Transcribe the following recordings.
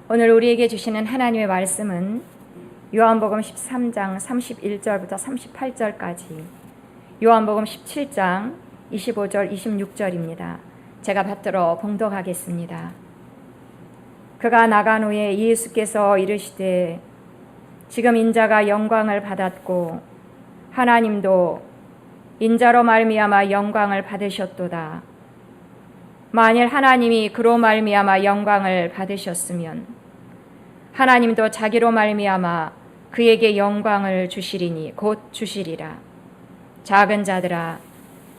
오늘 우리에게 주시는 하나님의 말씀은 요한복음 13장 31절부터 38절까지, 요한복음 17장 25절 26절입니다. 제가 받들어 봉독하겠습니다. 그가 나간 후에 예수께서 이르시되 지금 인자가 영광을 받았고 하나님도 인자로 말미암아 영광을 받으셨도다. 만일 하나님이 그로 말미암아 영광을 받으셨으면 하나님도 자기로 말미암아 그에게 영광을 주시리니 곧 주시리라. 작은 자들아,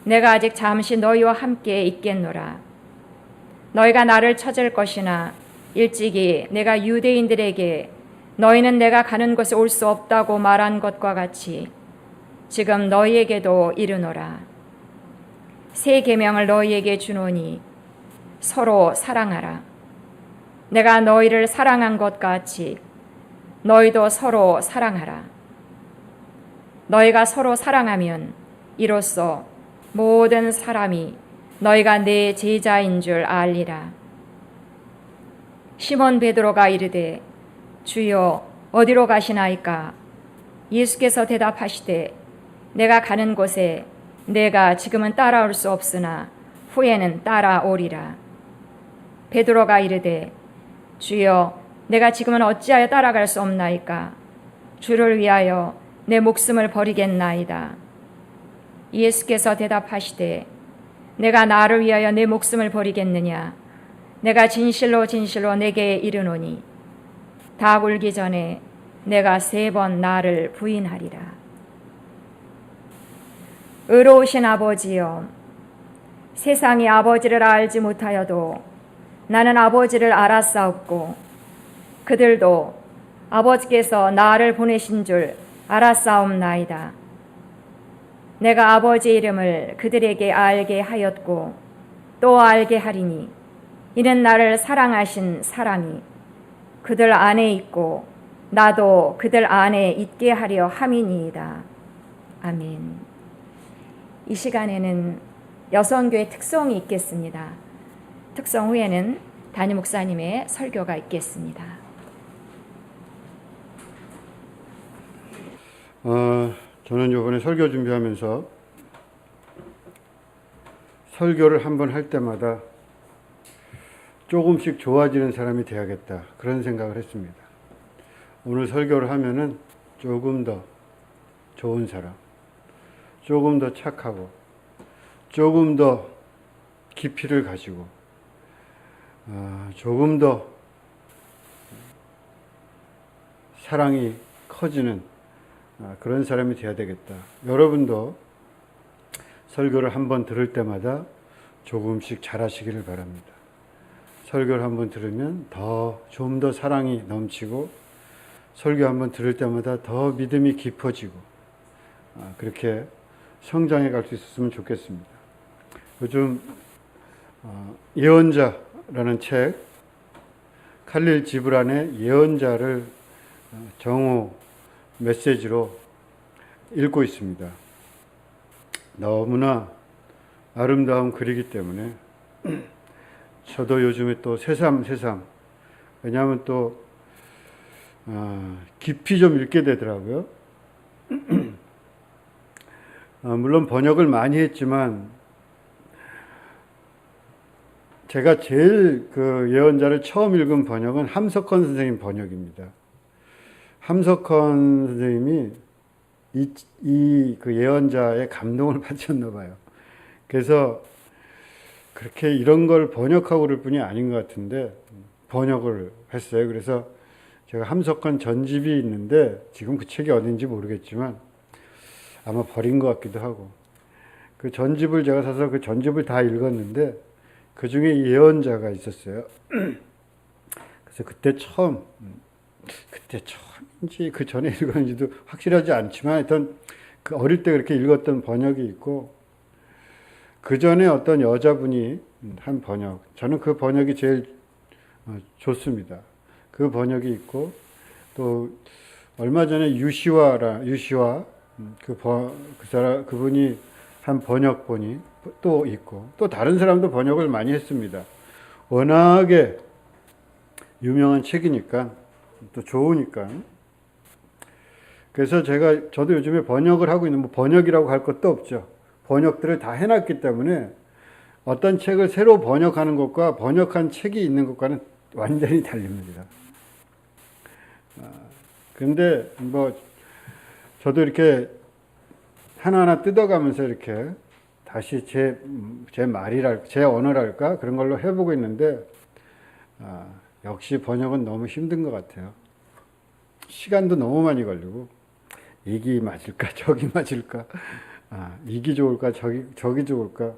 내가 아직 잠시 너희와 함께 있겠노라. 너희가 나를 찾을 것이나 일찍이 내가 유대인들에게 너희는 내가 가는 곳에 올 수 없다고 말한 것과 같이 지금 너희에게도 이르노라. 새 계명을 너희에게 주노니 서로 사랑하라. 내가 너희를 사랑한 것 같이 너희도 서로 사랑하라. 너희가 서로 사랑하면 이로써 모든 사람이 너희가 내 제자인 줄 알리라. 시몬 베드로가 이르되 주여 어디로 가시나이까? 예수께서 대답하시되 내가 가는 곳에 내가 지금은 따라올 수 없으나 후에는 따라오리라. 베드로가 이르되 주여 내가 지금은 어찌하여 따라갈 수 없나이까? 주를 위하여 내 목숨을 버리겠나이다. 예수께서 대답하시되 내가 나를 위하여 내 목숨을 버리겠느냐? 내가 진실로 진실로 내게 이르노니 닭 울기 전에 내가 3번 나를 부인하리라. 의로우신 아버지여, 세상이 아버지를 알지 못하여도 나는 아버지를 알았사옵고 그들도 아버지께서 나를 보내신 줄 알았사옵나이다. 내가 아버지 이름을 그들에게 알게 하였고 또 알게 하리니 이는 나를 사랑하신 사랑이 그들 안에 있고 나도 그들 안에 있게 하려 함이니이다. 아멘. 이 시간에는 여성교회 특송이 있겠습니다. 특송 후에는 담임 목사님의 설교가 있겠습니다. 저는 이번에 설교 준비하면서 설교를 한번 할 때마다 조금씩 좋아지는 사람이 되어야겠다, 그런 생각을 했습니다. 오늘 설교를 하면은 조금 더 좋은 사람, 조금 더 착하고 조금 더 깊이를 가지고 조금 더 사랑이 커지는 그런 사람이 되어야 되겠다. 여러분도 설교를 한번 들을 때마다 조금씩 잘하시기를 바랍니다. 설교를 한번 들으면 좀 더 사랑이 넘치고, 설교 한번 들을 때마다 더 믿음이 깊어지고, 그렇게 성장해 갈 수 있었으면 좋겠습니다. 요즘 예언자라는 책, 칼릴 지브란의 예언자를 정오 메시지로 읽고 있습니다. 너무나 아름다운 글이기 때문에 저도 요즘에 또 새삼 왜냐하면 또 깊이 좀 읽게 되더라고요. 물론 번역을 많이 했지만 제가 제일 그 예언자를 처음 읽은 번역은 함석헌 선생님 번역입니다. 함석헌 선생님이 그 예언자의 감동을 받으셨나 봐요. 그래서 그렇게 이런 걸 번역하고 그럴 뿐이 아닌 것 같은데 번역을 했어요. 그래서 제가 함석헌 전집이 있는데 지금 그 책이 어딘지 모르겠지만 아마 버린 것 같기도 하고, 그 전집을 제가 사서 그 전집을 다 읽었는데 그 중에 예언자가 있었어요. 그래서 그때 처음인지 그 전에 읽었는지도 확실하지 않지만 하여튼 그 어릴 때 그렇게 읽었던 번역이 있고, 그 전에 어떤 여자분이 한 번역, 저는 그 번역이 제일 좋습니다. 그 번역이 있고, 또 얼마 전에 유시화 그분이 한 번역본이 또 있고, 또 다른 사람도 번역을 많이 했습니다. 워낙에 유명한 책이니까 또 좋으니까. 그래서 저도 요즘에 번역을 하고 있는, 뭐 번역이라고 할 것도 없죠. 번역들을 다 해놨기 때문에 어떤 책을 새로 번역하는 것과 번역한 책이 있는 것과는 완전히 다릅니다. 근데 뭐 저도 이렇게 하나하나 뜯어가면서 이렇게 다시 제 말이랄까, 제 언어랄까 그런 걸로 해보고 있는데 역시 번역은 너무 힘든 것 같아요. 시간도 너무 많이 걸리고 이기 맞을까 저기 맞을까, 이기 좋을까 저기 좋을까.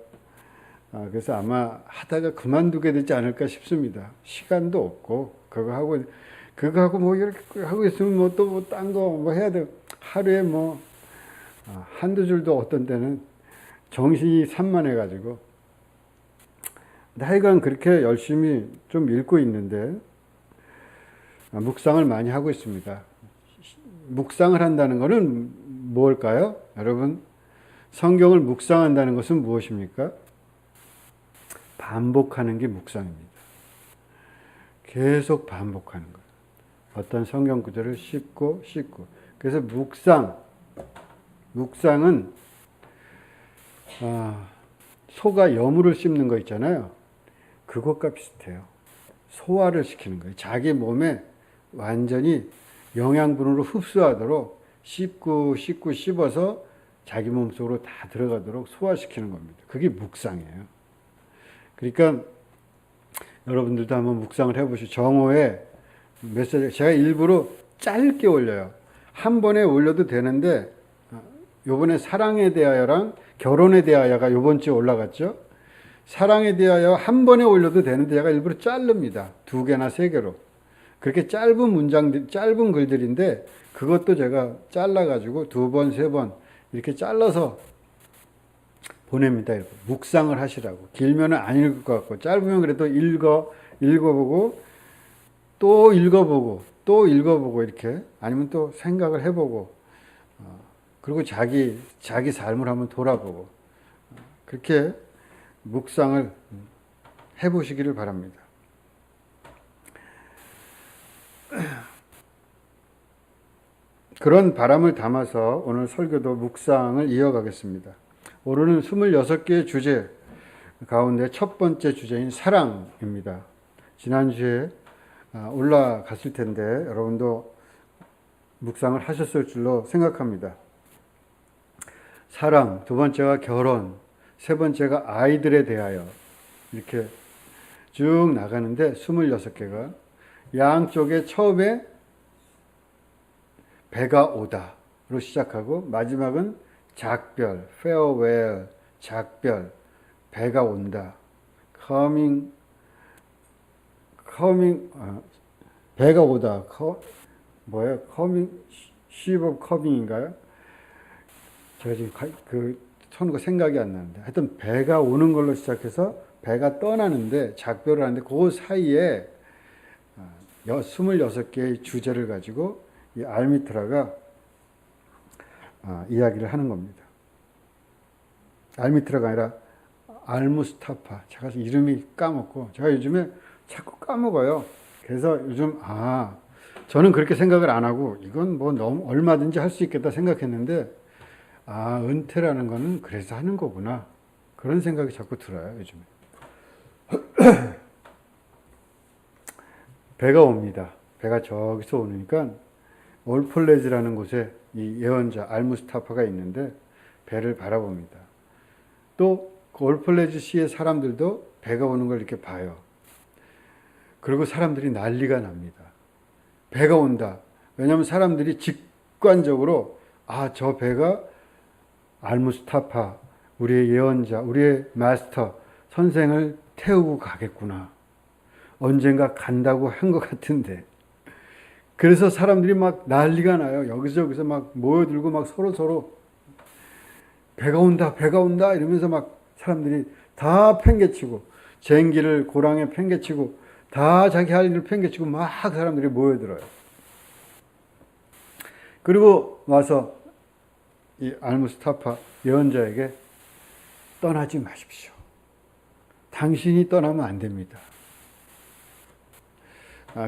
그래서 아마 하다가 그만두게 되지 않을까 싶습니다. 시간도 없고 그거 하고 뭐 이렇게 하고 있으면 뭐 또 뭐 딴 거 뭐 해야 돼. 하루에 뭐 한두 줄도 어떤 때는 정신이 산만해가지고. 하여간 그렇게 열심히 좀 읽고 있는데 묵상을 많이 하고 있습니다. 묵상을 한다는 것은 뭘까요? 여러분, 성경을 묵상한다는 것은 무엇입니까? 반복하는 게 묵상입니다. 계속 반복하는 거예요. 어떤 성경 구절을 씹고. 그래서 묵상은 소가 여물을 씹는 거 있잖아요. 그것과 비슷해요. 소화를 시키는 거예요. 자기 몸에 완전히 영양분으로 흡수하도록 씹어서 자기 몸속으로 다 들어가도록 소화시키는 겁니다. 그게 묵상이에요. 그러니까 여러분들도 한번 묵상을 해보시죠. 정오에 메시지 제가 일부러 짧게 올려요. 한 번에 올려도 되는데 요번에 사랑에 대하여랑 결혼에 대하여가 요번 주에 올라갔죠. 사랑에 대하여 한 번에 올려도 되는데 제가 일부러 자릅니다. 2개나 3개로. 그렇게 짧은 글들인데 그것도 제가 잘라가지고 2번, 3번 이렇게 잘라서 보냅니다. 이렇게. 묵상을 하시라고. 길면은 안 읽을 것 같고, 짧으면 그래도 읽어보고, 또 읽어보고, 이렇게. 아니면 또 생각을 해보고, 그리고 자기 삶을 한번 돌아보고, 그렇게 묵상을 해보시기를 바랍니다. 그런 바람을 담아서 오늘 설교도 묵상을 이어가겠습니다. 오늘은 26개의 주제 가운데 첫 번째 주제인 사랑입니다. 지난주에 올라갔을 텐데 여러분도 묵상을 하셨을 줄로 생각합니다. 사랑, 두 번째가 결혼, 세 번째가 아이들에 대하여 이렇게 쭉 나가는데 26개가 양쪽에 처음에 배가 오다로 시작하고 마지막은 작별, farewell, 작별, 배가 온다, 배가 오다, coming, ship of coming인가요? 제가 지금 그 생각이 안 나는데 하여튼 배가 오는 걸로 시작해서 배가 떠나는데 작별을 하는데 그 사이에 26개의 주제를 가지고 이 알미트라가 이야기를 하는 겁니다. 알미트라가 아니라 알무스타파. 제가 이름이 까먹고 제가 요즘에 자꾸 까먹어요. 그래서 요즘 저는 그렇게 생각을 안 하고 이건 뭐 너무 얼마든지 할 수 있겠다 생각했는데 은퇴라는 거는 그래서 하는 거구나. 그런 생각이 자꾸 들어요, 요즘에. 배가 옵니다. 배가 저기서 오니까 올폴레즈라는 곳에 이 예언자 알무스타파가 있는데 배를 바라봅니다. 또 그 올폴레즈 시의 사람들도 배가 오는 걸 이렇게 봐요. 그리고 사람들이 난리가 납니다. 배가 온다. 왜냐하면 사람들이 직관적으로 저 배가 알무스타파, 우리의 예언자, 우리의 마스터, 선생을 태우고 가겠구나. 언젠가 간다고 한 것 같은데. 그래서 사람들이 막 난리가 나요. 여기저기서 막 모여들고 막 서로 배가 온다 이러면서 막 사람들이 다 팽개치고 쟁기를 고랑에 팽개치고 다 자기 할 일을 팽개치고 막 사람들이 모여들어요. 그리고 와서 이 알무스타파 예언자에게 떠나지 마십시오. 당신이 떠나면 안 됩니다.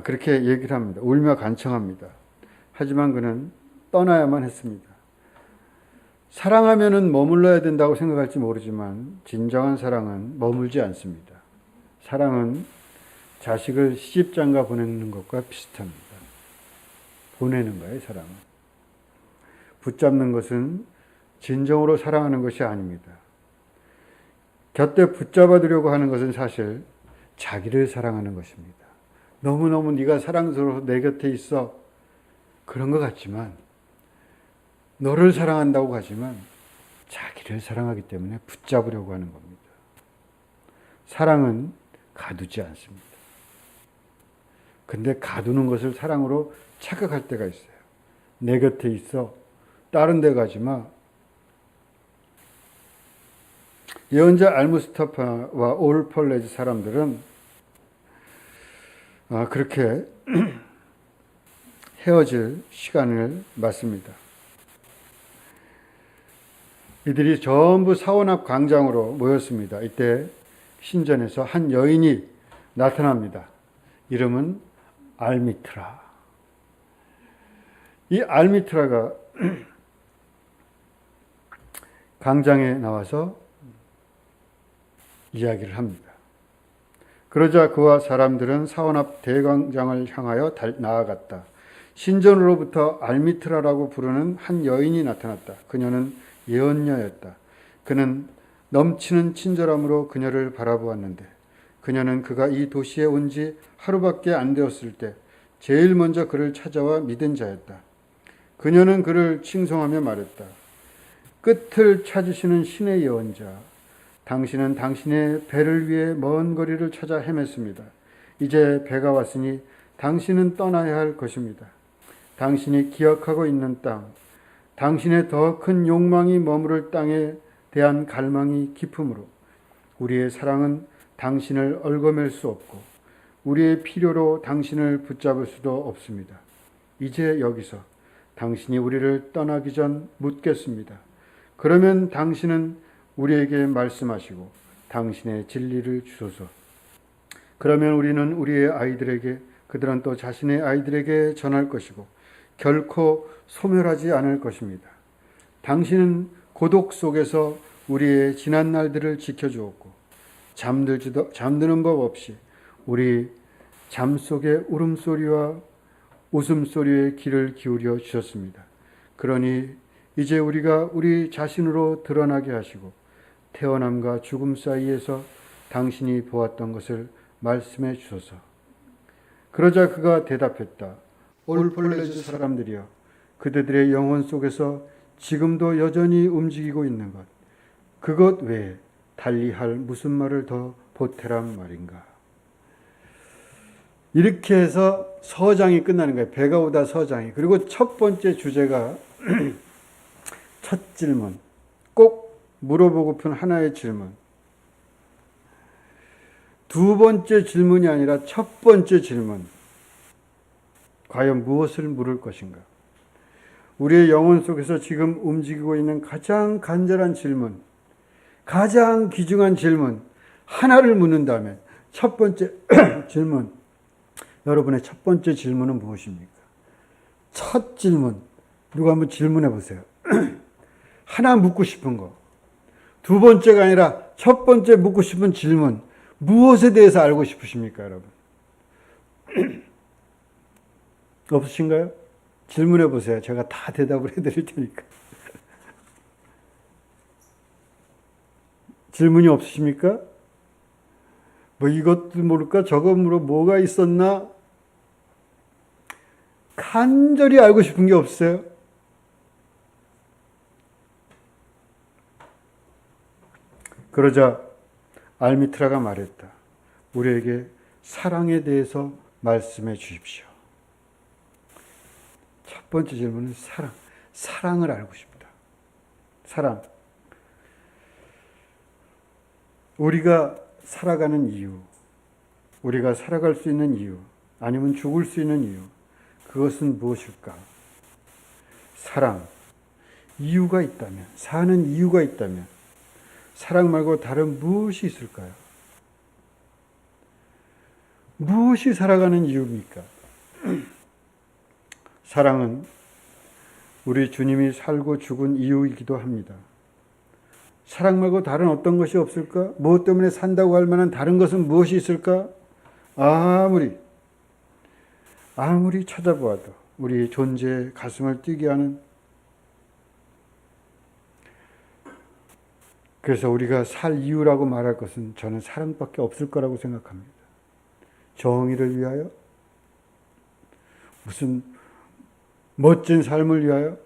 그렇게 얘기를 합니다. 울며 간청합니다. 하지만 그는 떠나야만 했습니다. 사랑하면은 머물러야 된다고 생각할지 모르지만 진정한 사랑은 머물지 않습니다. 사랑은 자식을 시집장가 보내는 것과 비슷합니다. 보내는 거예요, 사랑은. 붙잡는 것은 진정으로 사랑하는 것이 아닙니다. 곁에 붙잡아두려고 하는 것은 사실 자기를 사랑하는 것입니다. 너무너무 네가 사랑스러워서 내 곁에 있어. 그런 것 같지만, 너를 사랑한다고 하지만 자기를 사랑하기 때문에 붙잡으려고 하는 겁니다. 사랑은 가두지 않습니다. 근데 가두는 것을 사랑으로 착각할 때가 있어요. 내 곁에 있어. 다른 데 가지 마. 예언자 알무스타파와 올펄레즈 사람들은 그렇게 헤어질 시간을 맞습니다. 이들이 전부 사원 앞 광장으로 모였습니다. 이때 신전에서 한 여인이 나타납니다. 이름은 알미트라. 이 알미트라가 광장에 나와서 이야기를 합니다. 그러자 그와 사람들은 사원 앞 대광장을 향하여 나아갔다. 신전으로부터 알미트라라고 부르는 한 여인이 나타났다. 그녀는 예언녀였다. 그는 넘치는 친절함으로 그녀를 바라보았는데 그녀는 그가 이 도시에 온 지 하루밖에 안 되었을 때 제일 먼저 그를 찾아와 믿은 자였다. 그녀는 그를 칭송하며 말했다. 끝을 찾으시는 신의 예언자, 당신은 당신의 배를 위해 먼 거리를 찾아 헤맸습니다. 이제 배가 왔으니 당신은 떠나야 할 것입니다. 당신이 기억하고 있는 땅, 당신의 더 큰 욕망이 머무를 땅에 대한 갈망이 깊으므로 우리의 사랑은 당신을 얽어맬 수 없고 우리의 필요로 당신을 붙잡을 수도 없습니다. 이제 여기서 당신이 우리를 떠나기 전 묻겠습니다. 그러면 당신은 우리에게 말씀하시고 당신의 진리를 주소서. 그러면 우리는 우리의 아이들에게, 그들은 또 자신의 아이들에게 전할 것이고 결코 소멸하지 않을 것입니다. 당신은 고독 속에서 우리의 지난 날들을 지켜주었고 잠드는 법 없이 우리 잠 속의 울음소리와 웃음소리에 귀를 기울여 주셨습니다. 그러니 이제 우리가 우리 자신으로 드러나게 하시고 태어남과 죽음 사이에서 당신이 보았던 것을 말씀해 주소서. 그러자 그가 대답했다. 올폴레즈 사람들이여, 그대들의 영혼 속에서 지금도 여전히 움직이고 있는 것, 그것 외에 달리할 무슨 말을 더 보태란 말인가. 이렇게 해서 서장이 끝나는 거예요. 배가 오다 서장이. 그리고 첫 번째 주제가 첫 질문, 꼭 물어보고픈 하나의 질문. 두 번째 질문이 아니라 첫 번째 질문. 과연 무엇을 물을 것인가? 우리의 영혼 속에서 지금 움직이고 있는 가장 간절한 질문, 가장 귀중한 질문 하나를 묻는다면 첫 번째 질문, 여러분의 첫 번째 질문은 무엇입니까? 첫 질문, 누가 한번 질문해 보세요. 하나 묻고 싶은 거. 두 번째가 아니라 첫 번째 묻고 싶은 질문, 무엇에 대해서 알고 싶으십니까, 여러분? 없으신가요? 질문해 보세요. 제가 다 대답을 해드릴 테니까. 질문이 없으십니까? 뭐 이것도 모를까? 저것 모르 뭐가 있었나? 간절히 알고 싶은 게 없어요? 그러자 알미트라가 말했다. 우리에게 사랑에 대해서 말씀해 주십시오. 첫 번째 질문은 사랑. 사랑을 알고 싶다. 사랑. 우리가 살아가는 이유, 우리가 살아갈 수 있는 이유, 아니면 죽을 수 있는 이유, 그것은 무엇일까? 사랑. 이유가 있다면, 사는 이유가 있다면, 사랑 말고 다른 무엇이 있을까요? 무엇이 살아가는 이유입니까? 사랑은 우리 주님이 살고 죽은 이유이기도 합니다. 사랑 말고 다른 어떤 것이 없을까? 무엇 때문에 산다고 할 만한 다른 것은 무엇이 있을까? 아무리 찾아보아도 우리 존재의 가슴을 뛰게 하는, 그래서 우리가 살 이유라고 말할 것은 저는 사랑밖에 없을 거라고 생각합니다. 정의를 위하여? 무슨 멋진 삶을 위하여?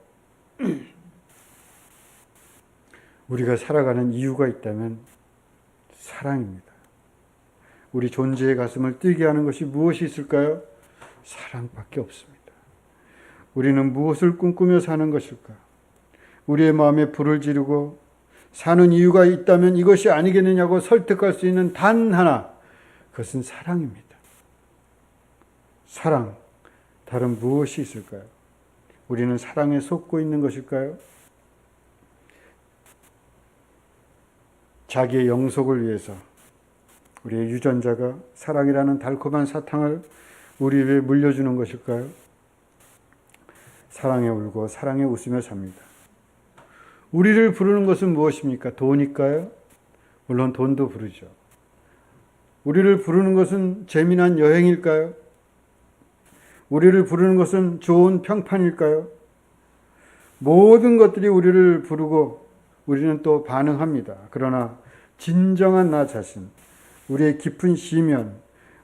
우리가 살아가는 이유가 있다면 사랑입니다. 우리 존재의 가슴을 뛰게 하는 것이 무엇이 있을까요? 사랑밖에 없습니다. 우리는 무엇을 꿈꾸며 사는 것일까? 우리의 마음에 불을 지르고 사는 이유가 있다면 이것이 아니겠느냐고 설득할 수 있는 단 하나, 그것은 사랑입니다. 사랑, 다른 무엇이 있을까요? 우리는 사랑에 속고 있는 것일까요? 자기의 영속을 위해서 우리의 유전자가 사랑이라는 달콤한 사탕을 우리 위에 물려주는 것일까요? 사랑에 울고 사랑에 웃으며 삽니다. 우리를 부르는 것은 무엇입니까? 돈일까요? 물론 돈도 부르죠. 우리를 부르는 것은 재미난 여행일까요? 우리를 부르는 것은 좋은 평판일까요? 모든 것들이 우리를 부르고 우리는 또 반응합니다. 그러나 진정한 나 자신, 우리의 깊은 시면,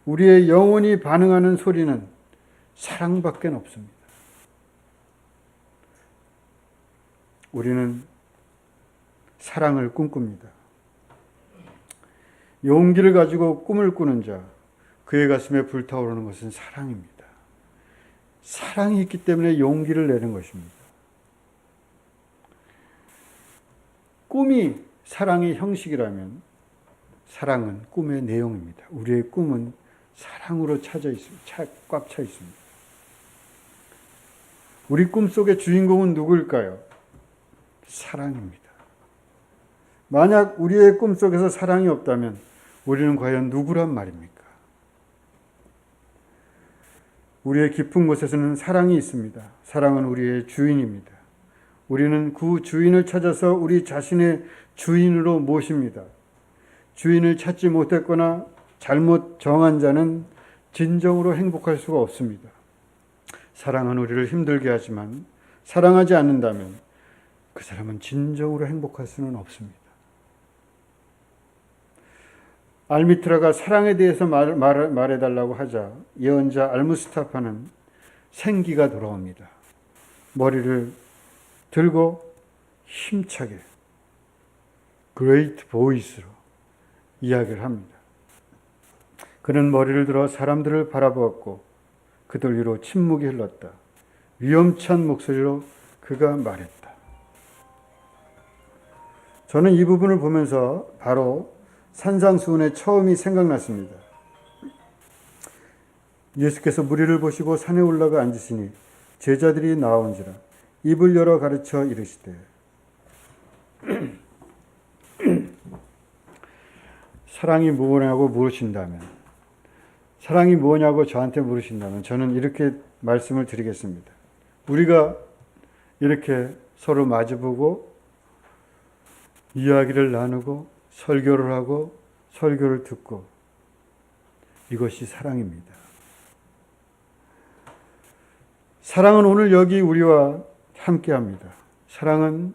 우리의 영혼이 반응하는 소리는 사랑밖에 없습니다. 우리는 사랑을 꿈꿉니다. 용기를 가지고 꿈을 꾸는 자, 그의 가슴에 불타오르는 것은 사랑입니다. 사랑이 있기 때문에 용기를 내는 것입니다. 꿈이 사랑의 형식이라면 사랑은 꿈의 내용입니다. 우리의 꿈은 사랑으로 꽉 차 있습니다. 우리 꿈속의 주인공은 누구일까요? 사랑입니다. 만약 우리의 꿈속에서 사랑이 없다면 우리는 과연 누구란 말입니까? 우리의 깊은 곳에서는 사랑이 있습니다. 사랑은 우리의 주인입니다. 우리는 그 주인을 찾아서 우리 자신의 주인으로 모십니다. 주인을 찾지 못했거나 잘못 정한 자는 진정으로 행복할 수가 없습니다. 사랑은 우리를 힘들게 하지만 사랑하지 않는다면 그 사람은 진정으로 행복할 수는 없습니다. 알미트라가 사랑에 대해서 말해달라고 하자 예언자 알무스타파는 생기가 돌아옵니다. 머리를 들고 힘차게 그레이트 보이스로 이야기를 합니다. 그는 머리를 들어 사람들을 바라보았고 그들 위로 침묵이 흘렀다. 위험찬 목소리로 그가 말했다. 저는 이 부분을 보면서 바로 산상수훈의 처음이 생각났습니다. 예수께서 무리를 보시고 산에 올라가 앉으시니 제자들이 나온지라 입을 열어 가르쳐 이르시되 사랑이 뭐냐고 물으신다면, 사랑이 뭐냐고 저한테 물으신다면 저는 이렇게 말씀을 드리겠습니다. 우리가 이렇게 서로 마주보고 이야기를 나누고 설교를 하고 설교를 듣고, 이것이 사랑입니다. 사랑은 오늘 여기 우리와 함께합니다. 사랑은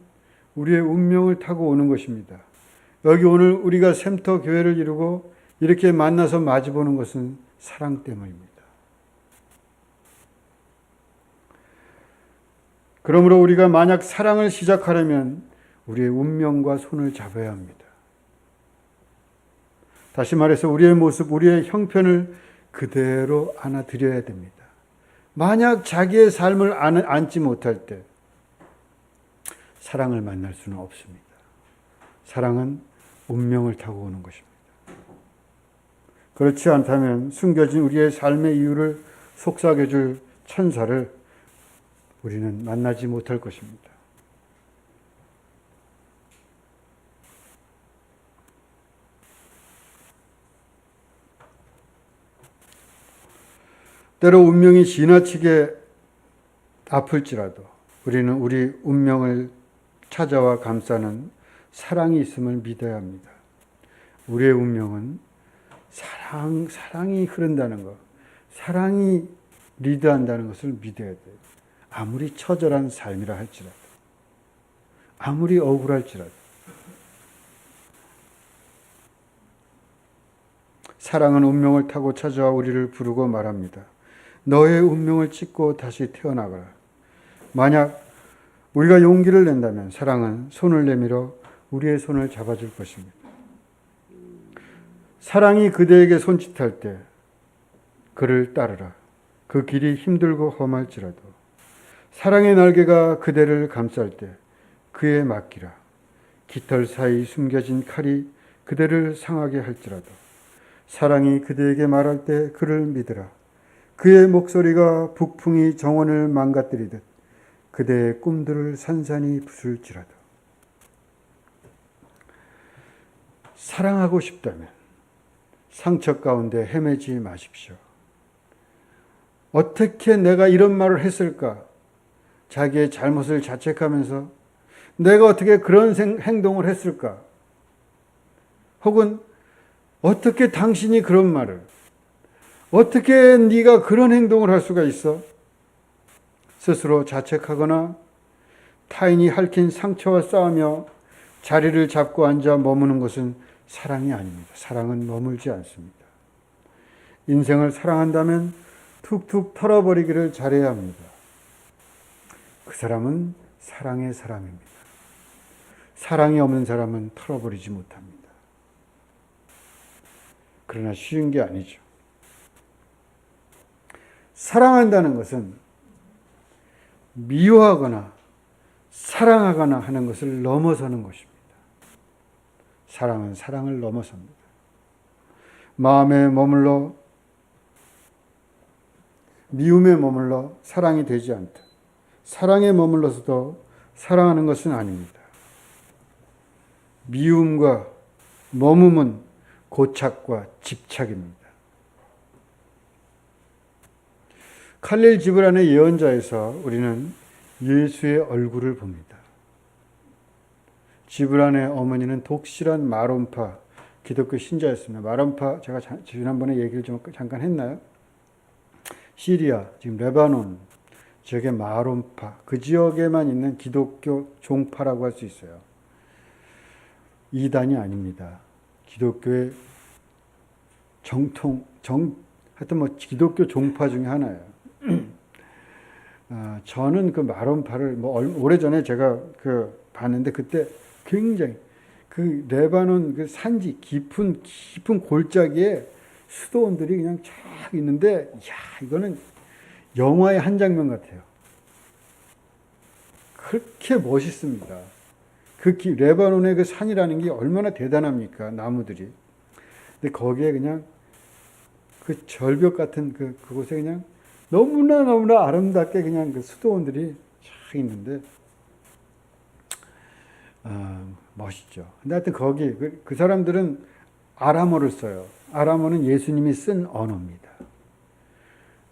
우리의 운명을 타고 오는 것입니다. 여기 오늘 우리가 샘터 교회를 이루고 이렇게 만나서 마주보는 것은 사랑 때문입니다. 그러므로 우리가 만약 사랑을 시작하려면 우리의 운명과 손을 잡아야 합니다. 다시 말해서 우리의 모습, 우리의 형편을 그대로 안아드려야 됩니다. 만약 자기의 삶을 안지 못할 때 사랑을 만날 수는 없습니다. 사랑은 운명을 타고 오는 것입니다. 그렇지 않다면 숨겨진 우리의 삶의 이유를 속삭여 줄 천사를 우리는 만나지 못할 것입니다. 때로 운명이 지나치게 아플지라도 우리는 우리 운명을 찾아와 감싸는 사랑이 있음을 믿어야 합니다. 우리의 운명은 사랑이 흐른다는 것, 사랑이 리드한다는 것을 믿어야 돼요. 아무리 처절한 삶이라 할지라도, 아무리 억울할지라도. 사랑은 운명을 타고 찾아와 우리를 부르고 말합니다. 너의 운명을 찢고 다시 태어나거라. 만약 우리가 용기를 낸다면 사랑은 손을 내밀어 우리의 손을 잡아줄 것입니다. 사랑이 그대에게 손짓할 때 그를 따르라. 그 길이 힘들고 험할지라도 사랑의 날개가 그대를 감쌀 때 그에 맡기라. 깃털 사이 숨겨진 칼이 그대를 상하게 할지라도 사랑이 그대에게 말할 때 그를 믿으라. 그의 목소리가 북풍이 정원을 망가뜨리듯 그대의 꿈들을 산산이 부술지라도. 사랑하고 싶다면 상처 가운데 헤매지 마십시오. 어떻게 내가 이런 말을 했을까? 자기의 잘못을 자책하면서 내가 어떻게 그런 행동을 했을까? 혹은 어떻게 당신이 그런 말을, 어떻게 네가 그런 행동을 할 수가 있어? 스스로 자책하거나 타인이 핥힌 상처와 싸우며 자리를 잡고 앉아 머무는 것은 사랑이 아닙니다. 사랑은 머물지 않습니다. 인생을 사랑한다면 툭툭 털어버리기를 잘해야 합니다. 그 사람은 사랑의 사람입니다. 사랑이 없는 사람은 털어버리지 못합니다. 그러나 쉬운 게 아니죠. 사랑한다는 것은 미워하거나 사랑하거나 하는 것을 넘어서는 것입니다. 사랑은 사랑을 넘어섭니다. 마음에 머물러 미움에 머물러 사랑이 되지 않다. 사랑에 머물러서도 사랑하는 것은 아닙니다. 미움과 머금은 고착과 집착입니다. 칼릴 지브란의 예언자에서 우리는 예수의 얼굴을 봅니다. 지브란의 어머니는 독실한 마론파 기독교 신자였습니다. 마론파 제가 지난번에 얘기를 좀 잠깐 했나요? 시리아, 지금 레바논 지역의 마론파, 그 지역에만 있는 기독교 종파라고 할 수 있어요. 이단이 아닙니다. 기독교의 하여튼 뭐 기독교 종파 중에 하나예요. 저는 그 마론파를 오래전에 제가 봤는데 그때 굉장히 그 레바논 그 산지 깊은 골짜기에 수도원들이 그냥 쫙 있는데, 이거는 영화의 한 장면 같아요. 그렇게 멋있습니다. 레바논의 그 산이라는 게 얼마나 대단합니까? 나무들이. 근데 거기에 그냥 그 절벽 같은 그곳에 그냥 너무나 아름답게 그냥 그 수도원들이 쫙 있는데, 멋있죠. 근데 하여튼 거기, 그 사람들은 아람어를 써요. 아람어는 예수님이 쓴 언어입니다.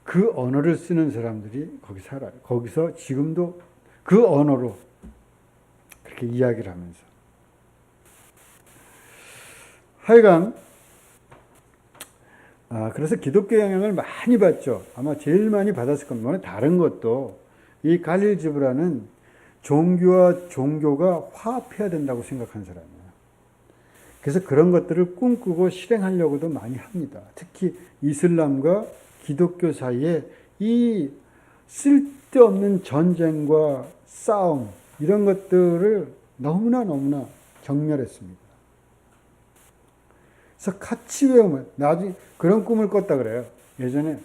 그 언어를 쓰는 사람들이 거기 살아요. 거기서 지금도 그 언어로 그렇게 이야기를 하면서. 하여간, 그래서 기독교 영향을 많이 받죠. 아마 제일 많이 받았을 겁니다. 다른 것도 이 갈릴 지브라는 종교와 종교가 화합해야 된다고 생각한 사람이에요. 그래서 그런 것들을 꿈꾸고 실행하려고도 많이 합니다. 특히 이슬람과 기독교 사이에 이 쓸데없는 전쟁과 싸움, 이런 것들을 너무나 경멸했습니다. 그래서 같이 외우면, 나중에 그런 꿈을 꿨다 그래요. 예전에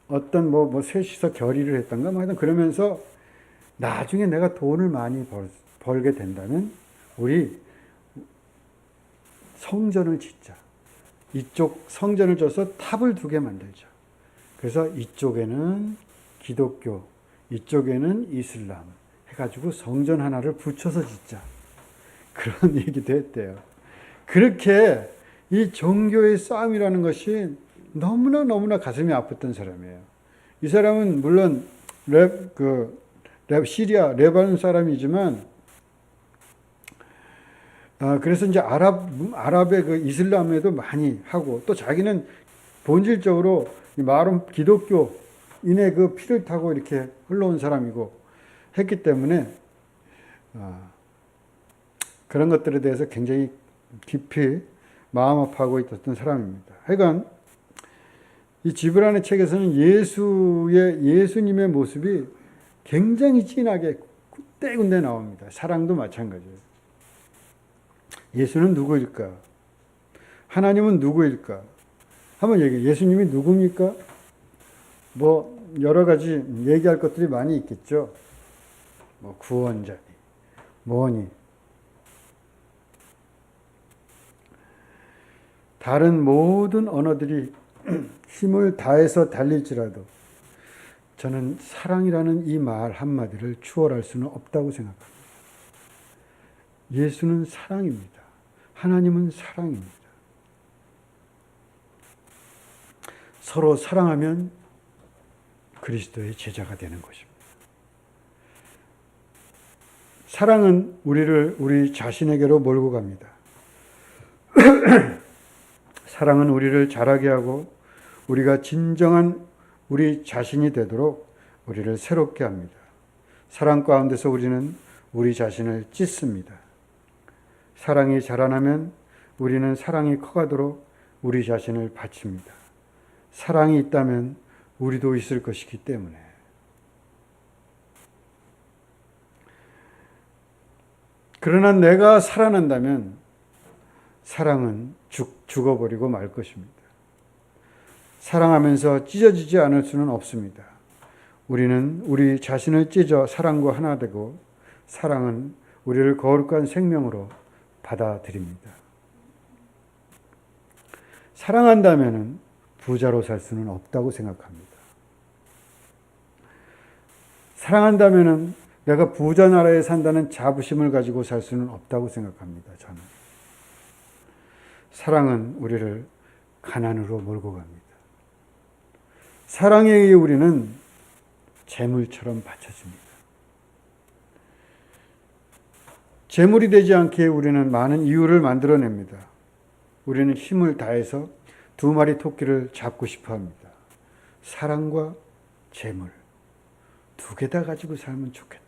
어떤 셋이서 결의를 했던가, 하여튼 그러면서 나중에 내가 돈을 많이 벌게 된다면 우리 성전을 짓자. 이쪽 성전을 져서 탑을 2개 만들자. 그래서 이쪽에는 기독교, 이쪽에는 이슬람 해가지고 성전 하나를 붙여서 짓자. 그런 얘기도 했대요. 그렇게 이 종교의 싸움이라는 것이 너무나 가슴이 아팠던 사람이에요. 이 사람은 물론 시리아 레바논 사람이지만, 그래서 이제 아랍의 그 이슬람에도 많이 하고, 또 자기는 본질적으로 이 마론 기독교인의 그 피를 타고 이렇게 흘러온 사람이고 했기 때문에 그런 것들에 대해서 굉장히 깊이 마음 아파하고 있었던 사람입니다. 하여간 이 지브란의 책에서는 예수님의 모습이 굉장히 진하게 군데군데 나옵니다. 사랑도 마찬가지예요. 예수는 누구일까? 하나님은 누구일까? 한번 얘기해. 예수님이 누굽니까? 뭐 여러 가지 얘기할 것들이 많이 있겠죠. 뭐 구원자니 뭐니. 다른 모든 언어들이 힘을 다해서 달릴지라도 저는 사랑이라는 이 말 한마디를 추월할 수는 없다고 생각합니다. 예수는 사랑입니다. 하나님은 사랑입니다. 서로 사랑하면 그리스도의 제자가 되는 것입니다. 사랑은 우리 자신에게로 몰고 갑니다. 사랑은 우리를 자라게 하고 우리가 진정한 우리 자신이 되도록 우리를 새롭게 합니다. 사랑 가운데서 우리는 우리 자신을 찢습니다. 사랑이 자라나면 우리는 사랑이 커가도록 우리 자신을 바칩니다. 사랑이 있다면 우리도 있을 것이기 때문에. 그러나 내가 살아난다면 사랑은 죽어버리고 말 것입니다. 사랑하면서 찢어지지 않을 수는 없습니다. 우리는 우리 자신을 찢어 사랑과 하나 되고 사랑은 우리를 거룩한 생명으로 받아들입니다. 사랑한다면 부자로 살 수는 없다고 생각합니다. 사랑한다면 내가 부자 나라에 산다는 자부심을 가지고 살 수는 없다고 생각합니다. 저는. 사랑은 우리를 가난으로 몰고 갑니다. 사랑에 의해 우리는 재물처럼 바쳐집니다. 재물이 되지 않게 우리는 많은 이유를 만들어냅니다. 우리는 힘을 다해서 2마리 토끼를 잡고 싶어 합니다. 사랑과 재물 2개 다 가지고 살면 좋겠다.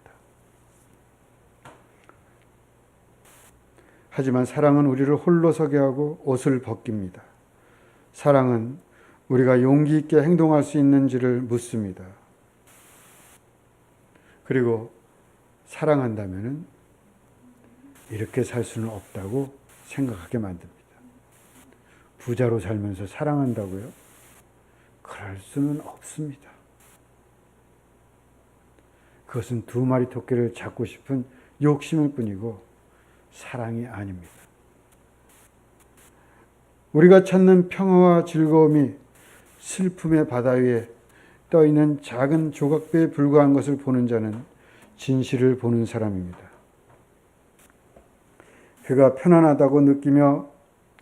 하지만 사랑은 우리를 홀로 서게 하고 옷을 벗깁니다. 사랑은 우리가 용기 있게 행동할 수 있는지를 묻습니다. 그리고 사랑한다면 이렇게 살 수는 없다고 생각하게 만듭니다. 부자로 살면서 사랑한다고요? 그럴 수는 없습니다. 그것은 2마리 토끼를 잡고 싶은 욕심일 뿐이고 사랑이 아닙니다. 우리가 찾는 평화와 즐거움이 슬픔의 바다 위에 떠있는 작은 조각배에 불과한 것을 보는 자는 진실을 보는 사람입니다. 그가 편안하다고 느끼며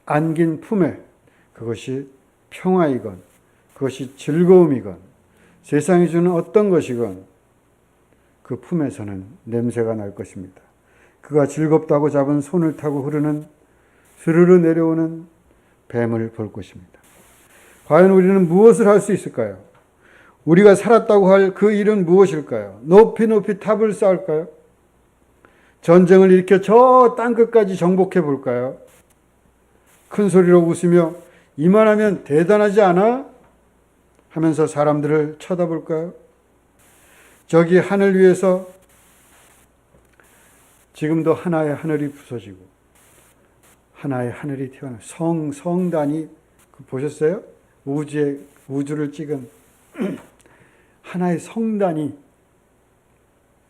안긴 품에 그것이 평화이건 그것이 즐거움이건 세상이 주는 어떤 것이건 그 품에서는 냄새가 날 것입니다. 그가 즐겁다고 잡은 손을 타고 흐르는 스르르 내려오는 뱀을 볼 것입니다. 과연 우리는 무엇을 할 수 있을까요? 우리가 살았다고 할 그 일은 무엇일까요? 높이 탑을 쌓을까요? 전쟁을 일으켜 저 땅끝까지 정복해 볼까요? 큰 소리로 웃으며 이만하면 대단하지 않아? 하면서 사람들을 쳐다볼까요? 저기 하늘 위에서 지금도 하나의 하늘이 부서지고 하나의 하늘이 튀어나와 성단이 보셨어요? 우주를 찍은 하나의 성단이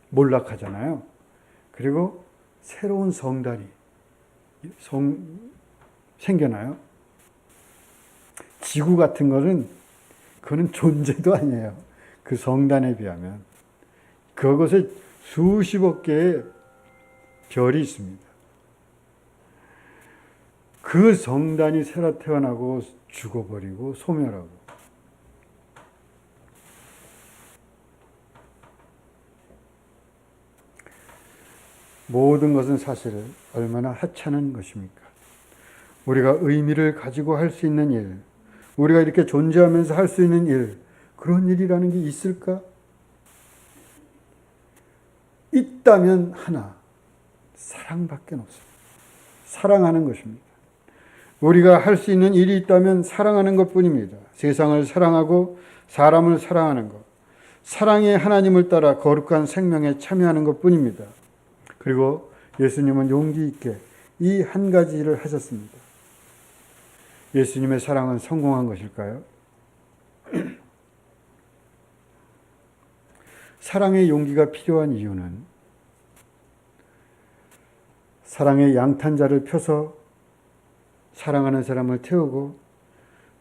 몰락하잖아요. 그리고 새로운 성단이 생겨나요. 지구 같은 거는 그거는 존재도 아니에요. 그 성단에 비하면. 그것에 수십억 개의 별이 있습니다. 그 성단이 새로 태어나고 죽어버리고 소멸하고, 모든 것은 사실 얼마나 하찮은 것입니까? 우리가 의미를 가지고 할 수 있는 일, 우리가 이렇게 존재하면서 할 수 있는 일, 그런 일이라는 게 있을까? 있다면 하나, 사랑밖에 없습니다. 사랑하는 것입니다. 우리가 할 수 있는 일이 있다면 사랑하는 것뿐입니다. 세상을 사랑하고 사람을 사랑하는 것, 사랑의 하나님을 따라 거룩한 생명에 참여하는 것뿐입니다. 그리고 예수님은 용기 있게 이 한 가지 일을 하셨습니다. 예수님의 사랑은 성공한 것일까요? 사랑의 용기가 필요한 이유는 사랑의 양탄자를 펴서 사랑하는 사람을 태우고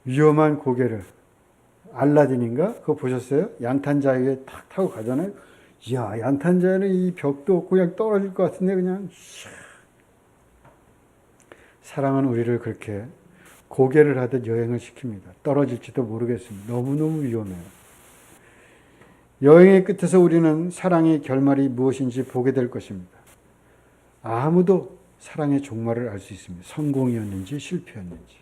위험한 고개를, 알라딘인가? 그거 보셨어요? 양탄자 위에 탁 타고 가잖아요. 이야, 양탄자에는 이 벽도 없고 그냥 떨어질 것 같은데 그냥. 사랑은 우리를 그렇게 고개를 하듯 여행을 시킵니다. 떨어질지도 모르겠습니다. 너무너무 위험해요. 여행의 끝에서 우리는 사랑의 결말이 무엇인지 보게 될 것입니다. 아무도 사랑의 종말을 알 수 있습니다. 성공이었는지 실패였는지.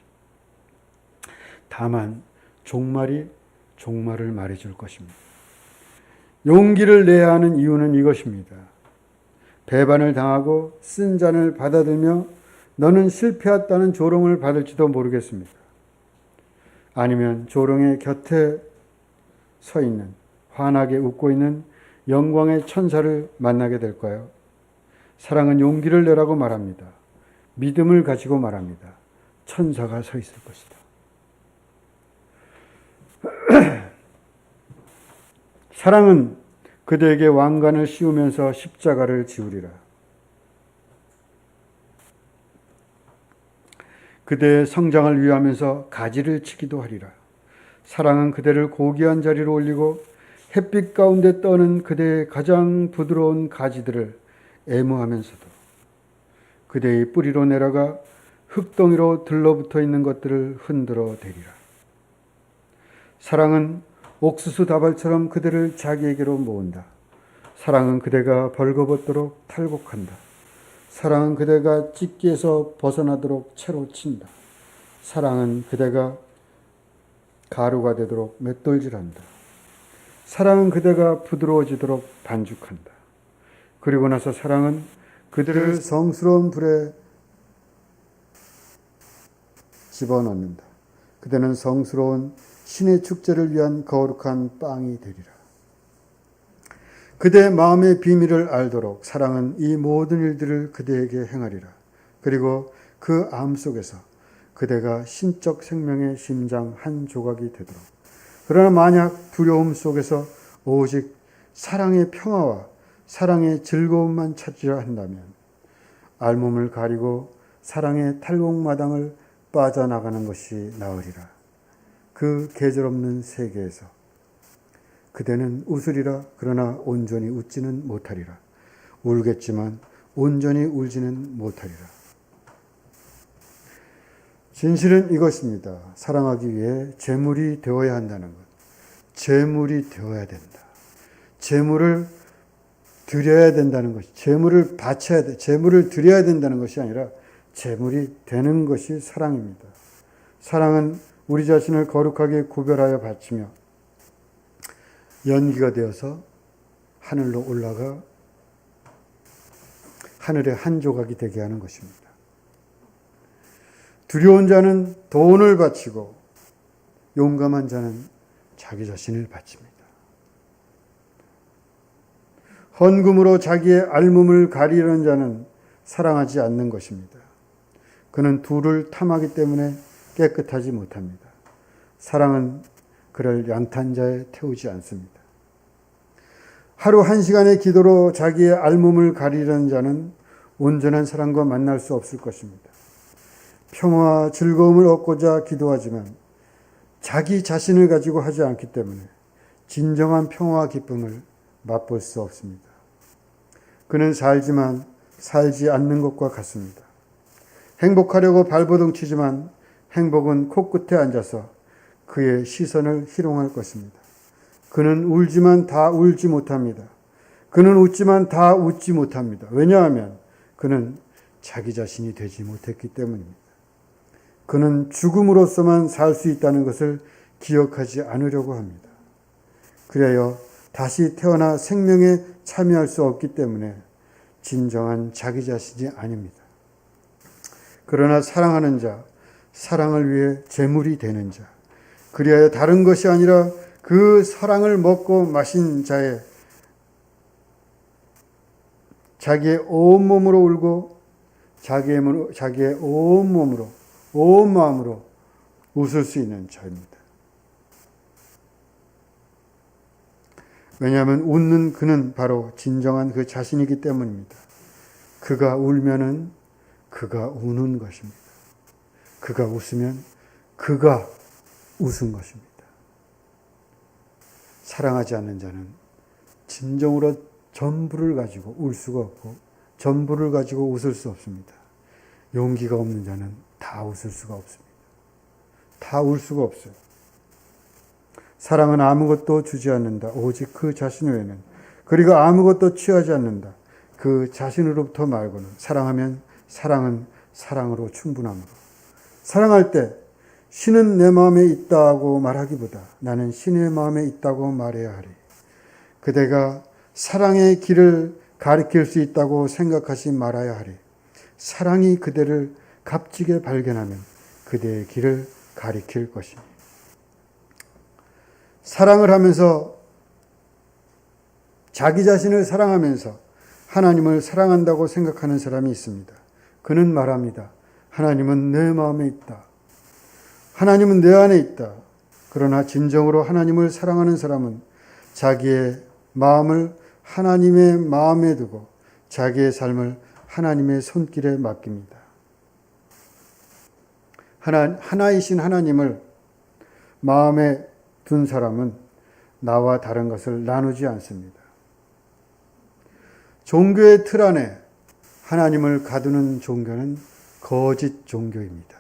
다만 종말이 종말을 말해줄 것입니다. 용기를 내야 하는 이유는 이것입니다. 배반을 당하고 쓴 잔을 받아들며 너는 실패했다는 조롱을 받을지도 모르겠습니다. 아니면 조롱의 곁에 서 있는, 환하게 웃고 있는 영광의 천사를 만나게 될까요? 사랑은 용기를 내라고 말합니다. 믿음을 가지고 말합니다. 천사가 서 있을 것이다. 사랑은 그대에게 왕관을 씌우면서 십자가를 지우리라. 그대의 성장을 위하면서 가지를 치기도 하리라. 사랑은 그대를 고귀한 자리로 올리고 햇빛 가운데 떠는 그대의 가장 부드러운 가지들을 애무하면서도 그대의 뿌리로 내려가 흙덩이로 들러붙어 있는 것들을 흔들어 대리라. 사랑은 옥수수 다발처럼 그대를 자기에게로 모은다. 사랑은 그대가 벌거벗도록 탈곡한다. 사랑은 그대가 찢기에서 벗어나도록 채로 친다. 사랑은 그대가 가루가 되도록 맷돌질한다. 사랑은 그대가 부드러워지도록 반죽한다. 그리고 나서 사랑은 그들을 성스러운 불에 집어넣는다. 그대는 성스러운 신의 축제를 위한 거룩한 빵이 되리라. 그대의 마음의 비밀을 알도록 사랑은 이 모든 일들을 그대에게 행하리라. 그리고 그 암 속에서 그대가 신적 생명의 심장 한 조각이 되도록. 그러나 만약 두려움 속에서 오직 사랑의 평화와 사랑의 즐거움만 찾으려 한다면 알몸을 가리고 사랑의 탈곡마당을 빠져나가는 것이 나으리라. 그 계절없는 세계에서 그대는 웃으리라. 그러나 온전히 웃지는 못하리라. 울겠지만 온전히 울지는 못하리라. 진실은 이것입니다. 사랑하기 위해 재물이 되어야 한다는 것. 재물이 되어야 된다. 재물을 드려야 된다는 것이, 재물을 바쳐야 돼, 재물을 드려야 된다는 것이 아니라 재물이 되는 것이 사랑입니다. 사랑은 우리 자신을 거룩하게 구별하여 바치며 연기가 되어서 하늘로 올라가 하늘의 한 조각이 되게 하는 것입니다. 두려운 자는 돈을 바치고 용감한 자는 자기 자신을 바칩니다. 헌금으로 자기의 알몸을 가리려는 자는 사랑하지 않는 것입니다. 그는 둘을 탐하기 때문에 깨끗하지 못합니다. 사랑은 그를 양탄자에 태우지 않습니다. 하루 1시간의 기도로 자기의 알몸을 가리려는 자는 온전한 사랑과 만날 수 없을 것입니다. 평화와 즐거움을 얻고자 기도하지만 자기 자신을 가지고 하지 않기 때문에 진정한 평화와 기쁨을 맛볼 수 없습니다. 그는 살지만 살지 않는 것과 같습니다. 행복하려고 발버둥 치지만 행복은 코끝에 앉아서 그의 시선을 희롱할 것입니다. 그는 울지만 다 울지 못합니다. 그는 웃지만 다 웃지 못합니다. 왜냐하면 그는 자기 자신이 되지 못했기 때문입니다. 그는 죽음으로서만 살 수 있다는 것을 기억하지 않으려고 합니다. 그래야 다시 태어나 생명에 참여할 수 없기 때문에 진정한 자기 자신이 아닙니다. 그러나 사랑하는 자, 사랑을 위해 제물이 되는 자, 그리하여 다른 것이 아니라 그 사랑을 먹고 마신 자의 자기의 온몸으로 울고 자기의 온몸으로 온 마음으로 웃을 수 있는 자입니다. 왜냐하면 웃는 그는 바로 진정한 그 자신이기 때문입니다. 그가 울면은 그가 우는 것입니다. 그가 웃으면 그가 웃은 것입니다. 사랑하지 않는 자는 진정으로 전부를 가지고 울 수가 없고 전부를 가지고 웃을 수 없습니다. 용기가 없는 자는 다 웃을 수가 없습니다. 다 울 수가 없어요. 사랑은 아무것도 주지 않는다. 오직 그 자신 외에는. 그리고 아무것도 취하지 않는다. 그 자신으로부터 말고는. 사랑하면 사랑은 사랑으로 충분함으로. 사랑할 때 신은 내 마음에 있다고 말하기보다 나는 신의 마음에 있다고 말해야 하리. 그대가 사랑의 길을 가리킬 수 있다고 생각하지 말아야 하리. 사랑이 그대를 값지게 발견하면 그대의 길을 가리킬 것이니. 사랑을 하면서 자기 자신을 사랑하면서 하나님을 사랑한다고 생각하는 사람이 있습니다. 그는 말합니다. 하나님은 내 마음에 있다. 하나님은 내 안에 있다. 그러나 진정으로 하나님을 사랑하는 사람은 자기의 마음을 하나님의 마음에 두고 자기의 삶을 하나님의 손길에 맡깁니다. 하나이신 하나님을 마음에 둔 사람은 나와 다른 것을 나누지 않습니다. 종교의 틀 안에 하나님을 가두는 종교는 거짓 종교입니다.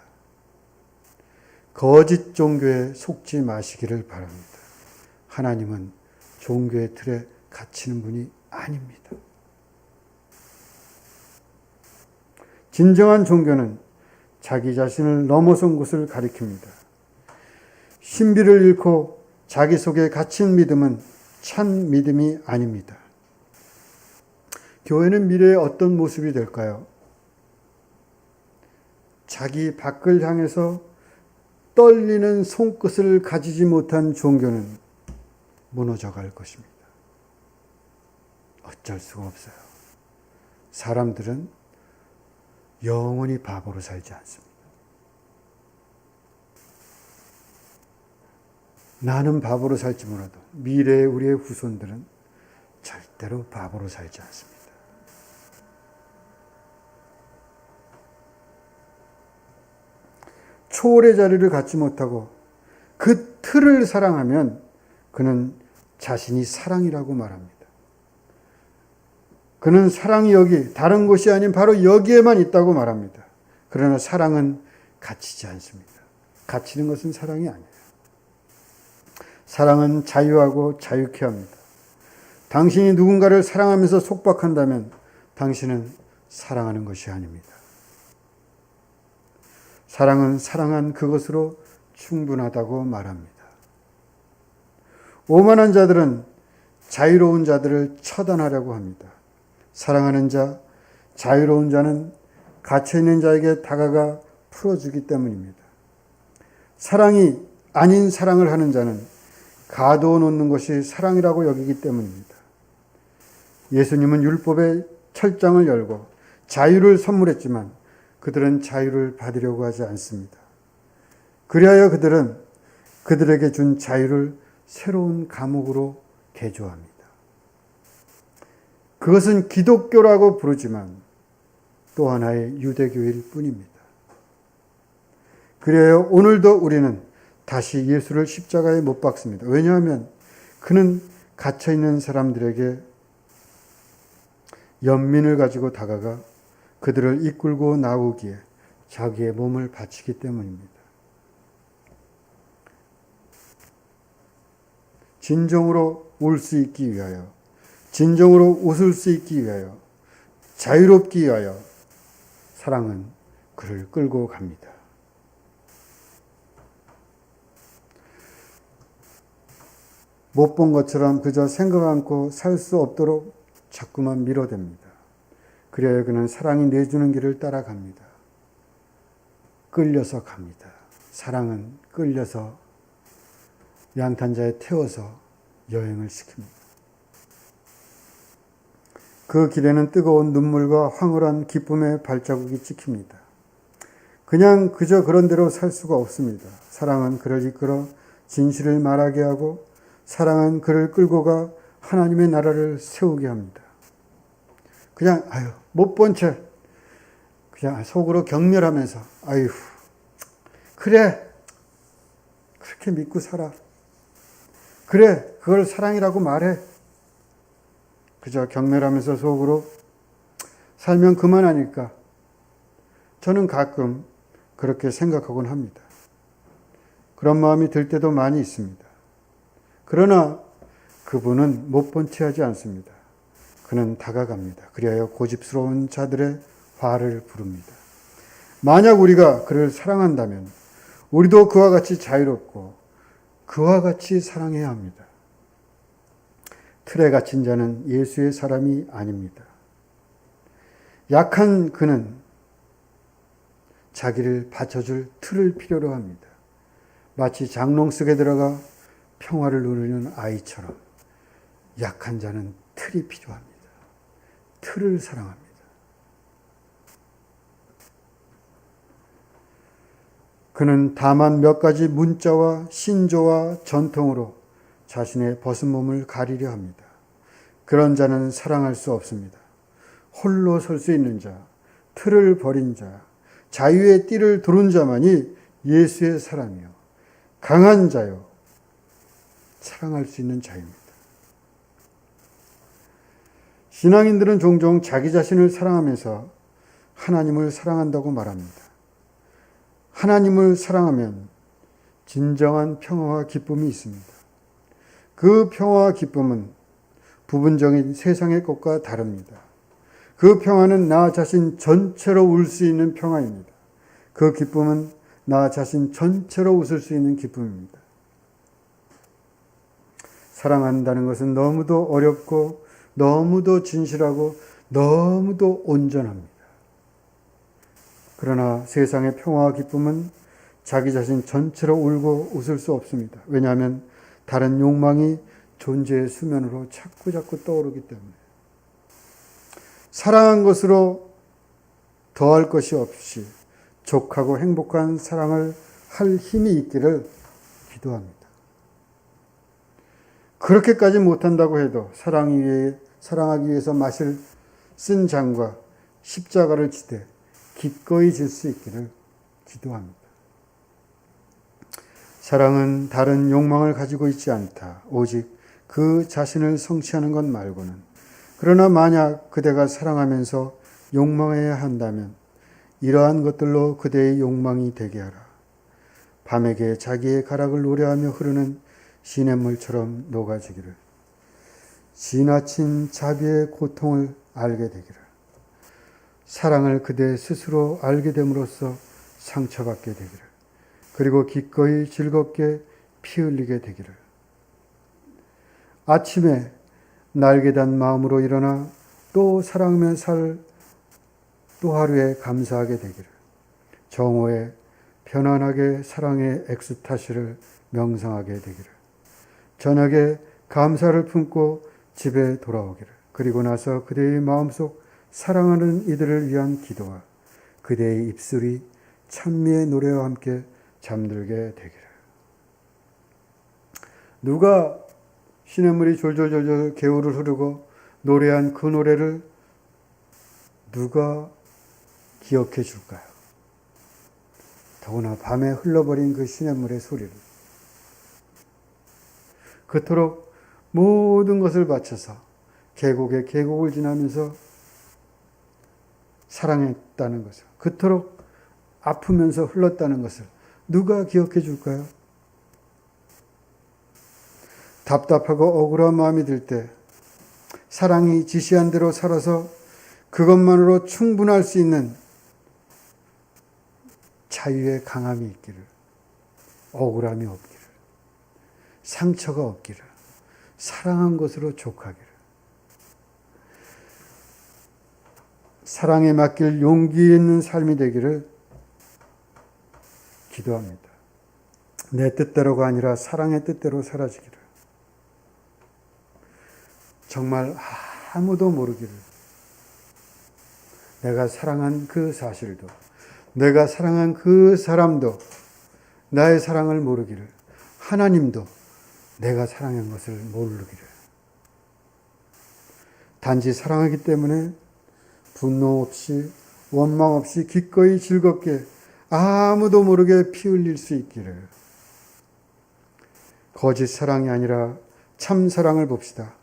거짓 종교에 속지 마시기를 바랍니다. 하나님은 종교의 틀에 갇히는 분이 아닙니다. 진정한 종교는 자기 자신을 넘어선 것을 가리킵니다. 신비를 잃고 자기 속에 갇힌 믿음은 참 믿음이 아닙니다. 교회는 미래에 어떤 모습이 될까요? 자기 밖을 향해서 떨리는 손끝을 가지지 못한 종교는 무너져 갈 것입니다. 어쩔 수가 없어요. 사람들은 영원히 바보로 살지 않습니다. 나는 바보로 살지 몰라도 미래의 우리의 후손들은 절대로 바보로 살지 않습니다. 초월의 자리를 갖지 못하고 그 틀을 사랑하면 그는 자신이 사랑이라고 말합니다. 그는 사랑이 여기 다른 곳이 아닌 바로 여기에만 있다고 말합니다. 그러나 사랑은 갇히지 않습니다. 갇히는 것은 사랑이 아니에요. 사랑은 자유하고 자유케 합니다. 당신이 누군가를 사랑하면서 속박한다면 당신은 사랑하는 것이 아닙니다. 사랑은 사랑한 그것으로 충분하다고 말합니다. 오만한 자들은 자유로운 자들을 처단하려고 합니다. 사랑하는 자, 자유로운 자는 갇혀있는 자에게 다가가 풀어주기 때문입니다. 사랑이 아닌 사랑을 하는 자는 가두어 놓는 것이 사랑이라고 여기기 때문입니다. 예수님은 율법의 철장을 열고 자유를 선물했지만 그들은 자유를 받으려고 하지 않습니다. 그리하여 그들은 그들에게 준 자유를 새로운 감옥으로 개조합니다. 그것은 기독교라고 부르지만 또 하나의 유대교일 뿐입니다. 그래요, 오늘도 우리는 다시 예수를 십자가에 못 박습니다. 왜냐하면 그는 갇혀있는 사람들에게 연민을 가지고 다가가 그들을 이끌고 나오기에 자기의 몸을 바치기 때문입니다. 진정으로 울 수 있기 위하여, 진정으로 웃을 수 있기 위하여, 자유롭기 위하여 사랑은 그를 끌고 갑니다. 못 본 것처럼 그저 생각 않고 살 수 없도록 자꾸만 밀어댑니다. 그래야 그는 사랑이 내주는 길을 따라갑니다. 끌려서 갑니다. 사랑은 끌려서 양탄자에 태워서 여행을 시킵니다. 그 길에는 뜨거운 눈물과 황홀한 기쁨의 발자국이 찍힙니다. 그저 그런 대로 살 수가 없습니다. 사랑은 그를 이끌어 진실을 말하게 하고, 사랑은 그를 끌고 가 하나님의 나라를 세우게 합니다. 그냥 못 본 채 그냥 속으로 경멸하면서 그래, 그렇게 믿고 살아. 그래, 그걸 사랑이라고 말해. 그저 경멸하면서 속으로 살면 그만하니까 저는 가끔 그렇게 생각하곤 합니다. 그런 마음이 들 때도 많이 있습니다. 그러나 그분은 못 본 채 하지 않습니다. 그는 다가갑니다. 그리하여 고집스러운 자들의 화를 부릅니다. 만약 우리가 그를 사랑한다면 우리도 그와 같이 자유롭고 그와 같이 사랑해야 합니다. 틀에 갇힌 자는 예수의 사람이 아닙니다. 약한 그는 자기를 받쳐줄 틀을 필요로 합니다. 마치 장롱 속에 들어가 평화를 누리는 아이처럼 약한 자는 틀이 필요합니다. 틀을 사랑합니다. 그는 다만 몇 가지 문자와 신조와 전통으로 자신의 벗은 몸을 가리려 합니다. 그런 자는 사랑할 수 없습니다. 홀로 설 수 있는 자, 틀을 버린 자, 자유의 띠를 두른 자만이 예수의 사람이요, 강한 자요, 사랑할 수 있는 자입니다. 신앙인들은 종종 자기 자신을 사랑하면서 하나님을 사랑한다고 말합니다. 하나님을 사랑하면 진정한 평화와 기쁨이 있습니다. 그 평화와 기쁨은 부분적인 세상의 것과 다릅니다. 그 평화는 나 자신 전체로 울 수 있는 평화입니다. 그 기쁨은 나 자신 전체로 웃을 수 있는 기쁨입니다. 사랑한다는 것은 너무도 어렵고 너무도 진실하고 너무도 온전합니다. 그러나 세상의 평화와 기쁨은 자기 자신 전체로 울고 웃을 수 없습니다. 왜냐하면 다른 욕망이 존재의 수면으로 자꾸 떠오르기 때문에. 사랑한 것으로 더할 것이 없이 족하고 행복한 사랑을 할 힘이 있기를 기도합니다. 그렇게까지 못한다고 해도 사랑하기 위해서 마실 쓴 잔과 십자가를 지되 기꺼이 질 수 있기를 기도합니다. 사랑은 다른 욕망을 가지고 있지 않다. 오직 그 자신을 성취하는 것 말고는. 그러나 만약 그대가 사랑하면서 욕망해야 한다면 이러한 것들로 그대의 욕망이 되게 하라. 밤에게 자기의 가락을 노래하며 흐르는 시냇물처럼 녹아지기를. 지나친 자비의 고통을 알게 되기를. 사랑을 그대 스스로 알게 됨으로써 상처받게 되기를. 그리고 기꺼이 즐겁게 피 흘리게 되기를. 아침에 날개단 마음으로 일어나 또 사랑하며 살 또 하루에 감사하게 되기를. 정오에 편안하게 사랑의 엑스타시를 명상하게 되기를. 저녁에 감사를 품고 집에 돌아오기를. 그리고 나서 그대의 마음속 사랑하는 이들을 위한 기도와 그대의 입술이 찬미의 노래와 함께 잠들게 되기를. 누가 시냇물이 졸졸졸졸 개울을 흐르고 노래한 그 노래를 누가 기억해 줄까요? 더구나 밤에 흘러버린 그 시냇물의 소리를. 그토록 모든 것을 바쳐서 계곡에 계곡을 지나면서 사랑했다는 것을, 그토록 아프면서 흘렀다는 것을 누가 기억해 줄까요? 답답하고 억울한 마음이 들 때 사랑이 지시한 대로 살아서 그것만으로 충분할 수 있는 자유의 강함이 있기를, 억울함이 없기를, 상처가 없기를, 사랑한 것으로 족하기를, 사랑에 맡길 용기 있는 삶이 되기를 기도합니다. 내 뜻대로가 아니라 사랑의 뜻대로 사라지기를, 정말 아무도 모르기를, 내가 사랑한 그 사실도, 내가 사랑한 그 사람도 나의 사랑을 모르기를, 하나님도 내가 사랑한 것을 모르기를. 단지 사랑하기 때문에 분노 없이 원망 없이 기꺼이 즐겁게 아무도 모르게 피 흘릴 수 있기를. 거짓 사랑이 아니라 참 사랑을 봅시다.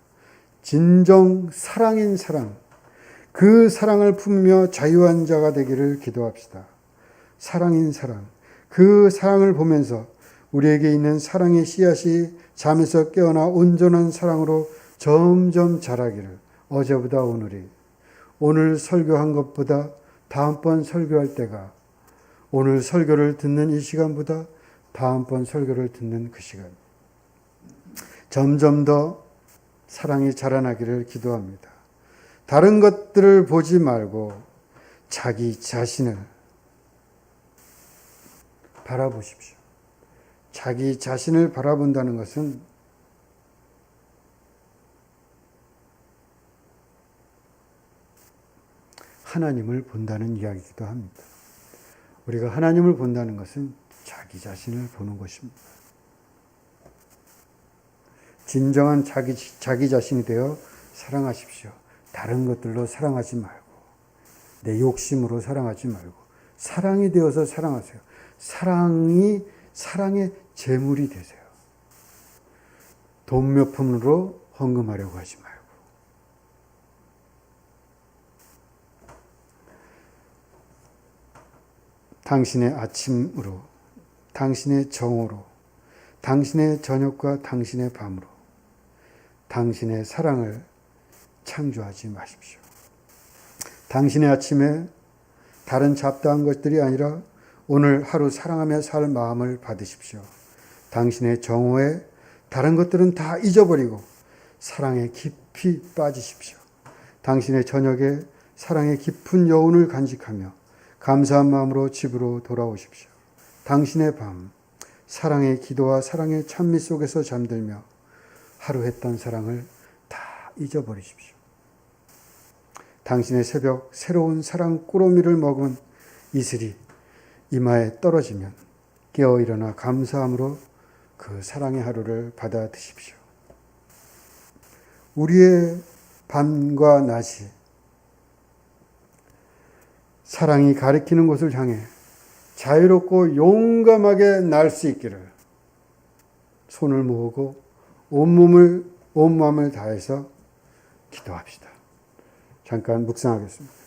진정 사랑인 사랑, 그 사랑을 품으며 자유한 자가 되기를 기도합시다. 사랑인 사랑, 그 사랑을 보면서 우리에게 있는 사랑의 씨앗이 잠에서 깨어나 온전한 사랑으로 점점 자라기를. 어제보다 오늘이, 오늘 설교한 것보다 다음번 설교할 때가, 오늘 설교를 듣는 이 시간보다 다음번 설교를 듣는 그 시간, 점점 더 사랑이 자라나기를 기도합니다. 다른 것들을 보지 말고 자기 자신을 바라보십시오. 자기 자신을 바라본다는 것은 하나님을 본다는 이야기이기도 합니다. 우리가 하나님을 본다는 것은 자기 자신을 보는 것입니다. 진정한 자기 자신이 되어 사랑하십시오. 다른 것들로 사랑하지 말고, 내 욕심으로 사랑하지 말고, 사랑이 되어서 사랑하세요. 사랑이 사랑의 제물이 되세요. 돈 몇 푼으로 헌금하려고 하지 말고. 당신의 아침으로, 당신의 정오로, 당신의 저녁과 당신의 밤으로 당신의 사랑을 창조하지 마십시오. 당신의 아침에 다른 잡다한 것들이 아니라 오늘 하루 사랑하며 살 마음을 받으십시오. 당신의 정오에 다른 것들은 다 잊어버리고 사랑에 깊이 빠지십시오. 당신의 저녁에 사랑의 깊은 여운을 간직하며 감사한 마음으로 집으로 돌아오십시오. 당신의 밤, 사랑의 기도와 사랑의 찬미 속에서 잠들며 하루 했던 사랑을 다 잊어버리십시오. 당신의 새벽, 새로운 사랑 꾸러미를 먹은 이슬이 이마에 떨어지면 깨어 일어나 감사함으로 그 사랑의 하루를 받아 드십시오. 우리의 밤과 낮이 사랑이 가리키는 곳을 향해 자유롭고 용감하게 날 수 있기를 손을 모으고 온 마음을 다해서 기도합시다. 잠깐 묵상하겠습니다.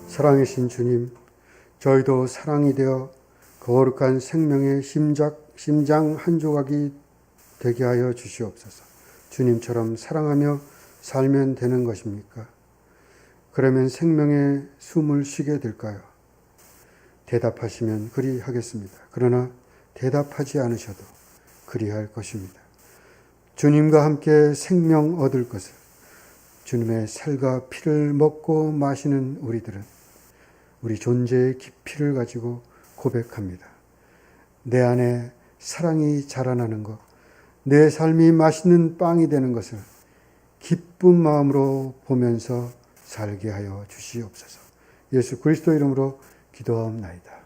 사랑이신 주님, 저희도 사랑이 되어 거룩한 생명의 심장 한 조각이 되게 하여 주시옵소서. 주님처럼 사랑하며 살면 되는 것입니까? 그러면 생명의 숨을 쉬게 될까요? 대답하시면 그리하겠습니다. 그러나 대답하지 않으셔도 그리할 것입니다. 주님과 함께 생명 얻을 것을, 주님의 살과 피를 먹고 마시는 우리들은 우리 존재의 깊이를 가지고 고백합니다. 내 안에 사랑이 자라나는 것, 내 삶이 맛있는 빵이 되는 것을 기쁜 마음으로 보면서 살게 하여 주시옵소서. 예수 그리스도 이름으로 기도하옵나이다.